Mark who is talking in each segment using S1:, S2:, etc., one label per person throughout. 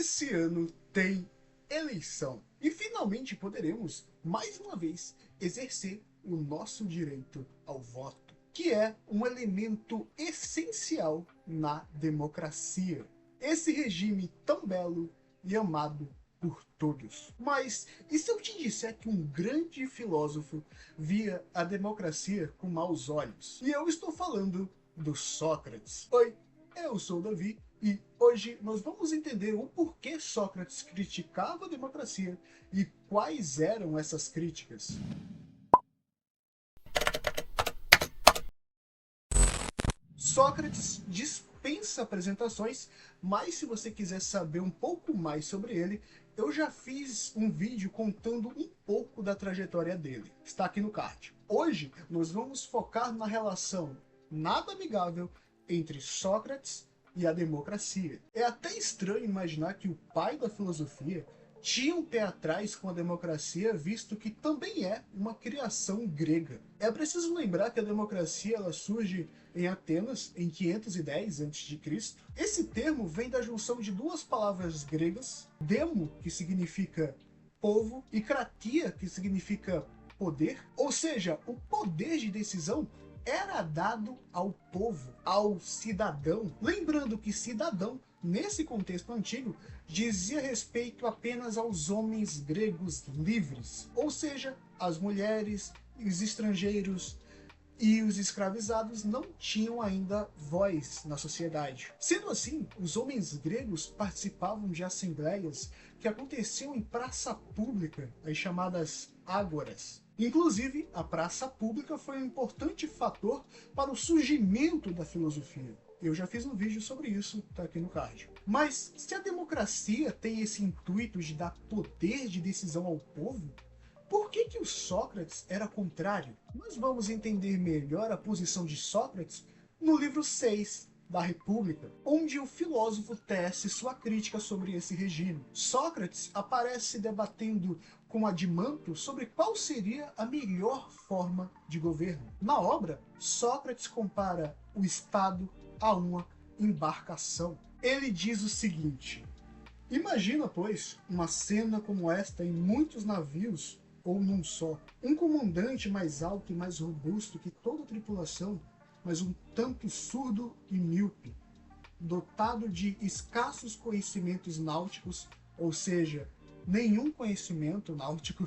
S1: Esse ano tem eleição e finalmente poderemos, mais uma vez, exercer o nosso direito ao voto, que é um elemento essencial na democracia. Esse regime tão belo e amado por todos. Mas e se eu te disser que um grande filósofo via a democracia com maus olhos? E eu estou falando do Sócrates. Oi, eu sou o Davi e hoje nós vamos entender o porquê Sócrates criticava a democracia e quais eram essas críticas. Sócrates dispensa apresentações, mas se você quiser saber um pouco mais sobre ele, eu já fiz um vídeo contando um pouco da trajetória dele. Está aqui no card. Hoje nós vamos focar na relação nada amigável entre Sócrates e a democracia. É até estranho imaginar que o pai da filosofia tinha um pé atrás com a democracia, visto que também é uma criação grega. É preciso lembrar que a democracia ela surge em Atenas em 510 a.C. Esse termo vem da junção de duas palavras gregas, demo, que significa povo, e kratia, que significa poder. Ou seja, o poder de decisão era dado ao povo, ao cidadão. Lembrando que cidadão, nesse contexto antigo, dizia respeito apenas aos homens gregos livres, ou seja, as mulheres, os estrangeiros e os escravizados não tinham ainda voz na sociedade. Sendo assim, os homens gregos participavam de assembleias que aconteciam em praça pública, as chamadas ágoras. Inclusive, a praça pública foi um importante fator para o surgimento da filosofia. Eu já fiz um vídeo sobre isso, tá aqui no card. Mas se a democracia tem esse intuito de dar poder de decisão ao povo, por que o Sócrates era contrário? Nós vamos entender melhor a posição de Sócrates no livro 6 da República, onde o filósofo tece sua crítica sobre esse regime. Sócrates aparece debatendo com Adimanto sobre qual seria a melhor forma de governo. Na obra, Sócrates compara o Estado a uma embarcação. Ele diz o seguinte: imagina, pois, uma cena como esta em muitos navios ou num só. Um comandante mais alto e mais robusto que toda a tripulação, mas um tanto surdo e míope, dotado de escassos conhecimentos náuticos, ou seja, nenhum conhecimento náutico,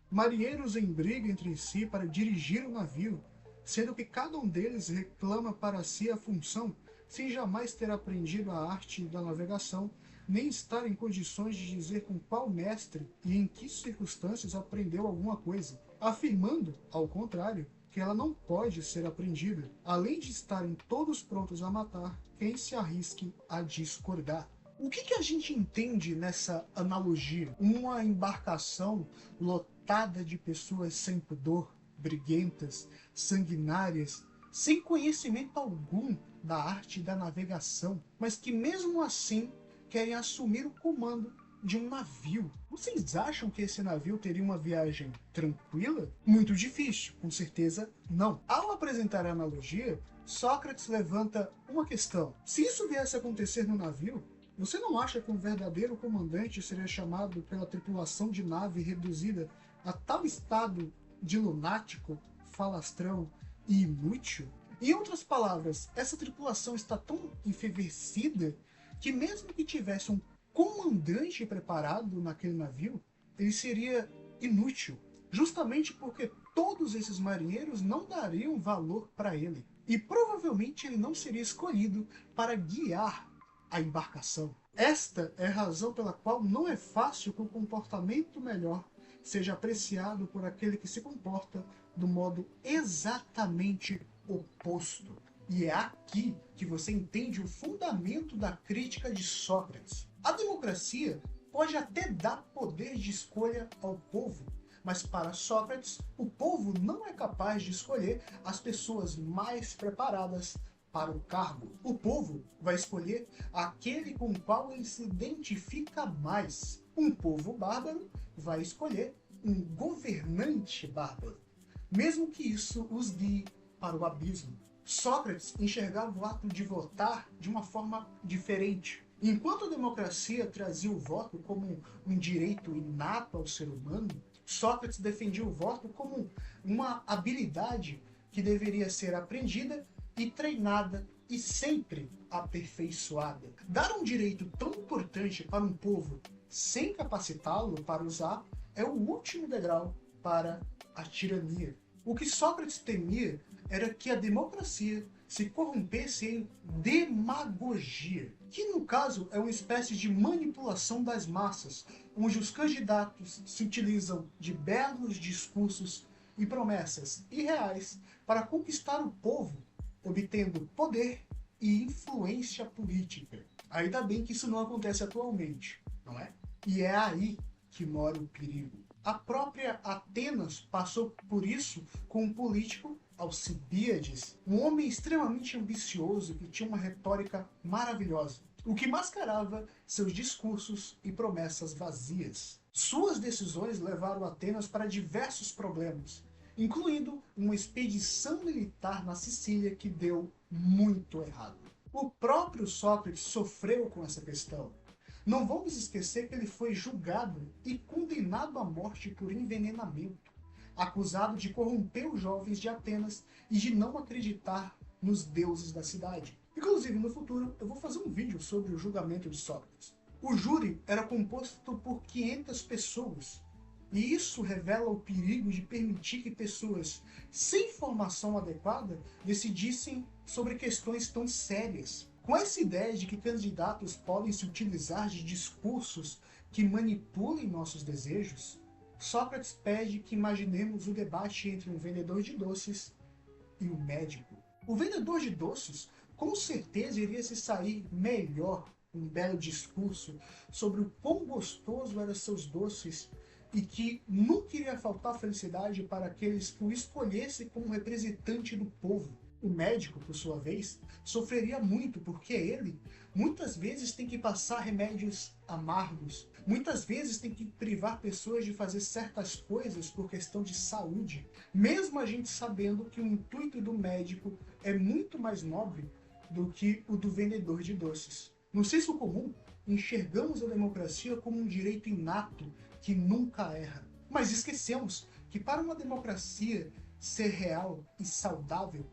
S1: marinheiros em briga entre si para dirigir o navio, sendo que cada um deles reclama para si a função, sem jamais ter aprendido a arte da navegação, nem estar em condições de dizer com qual mestre e em que circunstâncias aprendeu alguma coisa, afirmando, ao contrário, que ela não pode ser aprendida, além de estarem todos prontos a matar quem se arrisque a discordar. O que a gente entende nessa analogia? Uma embarcação lotada de pessoas sem pudor, briguentas, sanguinárias, sem conhecimento algum da arte da navegação, mas que mesmo assim querem assumir o comando de um navio. Vocês acham que esse navio teria uma viagem tranquila? Muito difícil, com certeza não. Ao apresentar a analogia, Sócrates levanta uma questão. Se isso viesse a acontecer no navio, você não acha que um verdadeiro comandante seria chamado pela tripulação de nave reduzida a tal estado de lunático, falastrão e inútil? Em outras palavras, essa tripulação está tão enfervescida que mesmo que tivesse um comandante preparado naquele navio, ele seria inútil, justamente porque todos esses marinheiros não dariam valor para ele. E provavelmente ele não seria escolhido para guiar a embarcação. Esta é a razão pela qual não é fácil que o comportamento melhor seja apreciado por aquele que se comporta do modo exatamente oposto. E é aqui que você entende o fundamento da crítica de Sócrates. A democracia pode até dar poder de escolha ao povo, mas para Sócrates, o povo não é capaz de escolher as pessoas mais preparadas para o cargo. O povo vai escolher aquele com o qual ele se identifica mais. Um povo bárbaro vai escolher um governante bárbaro, mesmo que isso os guie para o abismo. Sócrates enxergava o ato de votar de uma forma diferente. Enquanto a democracia trazia o voto como um direito inato ao ser humano, Sócrates defendia o voto como uma habilidade que deveria ser aprendida e treinada e sempre aperfeiçoada. Dar um direito tão importante para um povo sem capacitá-lo para usar é o último degrau para a tirania. O que Sócrates temia era que a democracia se corrompesse em demagogia, que no caso é uma espécie de manipulação das massas, onde os candidatos se utilizam de belos discursos e promessas irreais para conquistar o povo, obtendo poder e influência política. Ainda bem que isso não acontece atualmente, não é? E é aí que mora o perigo. A própria Atenas passou por isso com um político, Alcibíades, um homem extremamente ambicioso que tinha uma retórica maravilhosa, o que mascarava seus discursos e promessas vazias. Suas decisões levaram Atenas para diversos problemas, incluindo uma expedição militar na Sicília que deu muito errado. O próprio Sócrates sofreu com essa questão. Não vamos esquecer que ele foi julgado e condenado à morte por envenenamento, acusado de corromper os jovens de Atenas e de não acreditar nos deuses da cidade. Inclusive, no futuro, eu vou fazer um vídeo sobre o julgamento de Sócrates. O júri era composto por 500 pessoas, e isso revela o perigo de permitir que pessoas sem formação adequada decidissem sobre questões tão sérias. Com essa ideia de que candidatos podem se utilizar de discursos que manipulem nossos desejos, Sócrates pede que imaginemos o debate entre um vendedor de doces e um médico. O vendedor de doces com certeza iria se sair melhor com um belo discurso sobre o quão gostoso eram seus doces e que nunca iria faltar felicidade para aqueles que o escolhessem como representante do povo. O médico, por sua vez, sofreria muito porque ele, muitas vezes, tem que passar remédios amargos, muitas vezes tem que privar pessoas de fazer certas coisas por questão de saúde, mesmo a gente sabendo que o intuito do médico é muito mais nobre do que o do vendedor de doces. No senso comum, enxergamos a democracia como um direito inato que nunca erra. Mas esquecemos que para uma democracia ser real e saudável,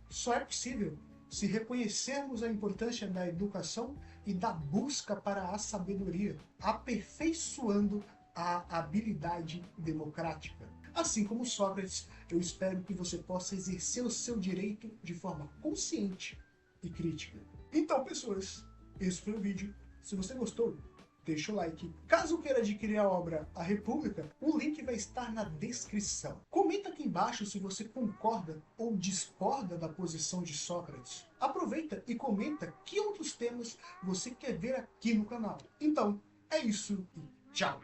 S1: só é possível se reconhecermos a importância da educação e da busca para a sabedoria, aperfeiçoando a habilidade democrática. Assim como Sócrates, eu espero que você possa exercer o seu direito de forma consciente e crítica. Então, pessoas, esse foi o vídeo. Se você gostou, deixa o like. Caso queira adquirir a obra A República, o link vai estar na descrição. Comenta aqui embaixo se você concorda ou discorda da posição de Sócrates. Aproveita e comenta que outros temas você quer ver aqui no canal. Então, é isso e tchau!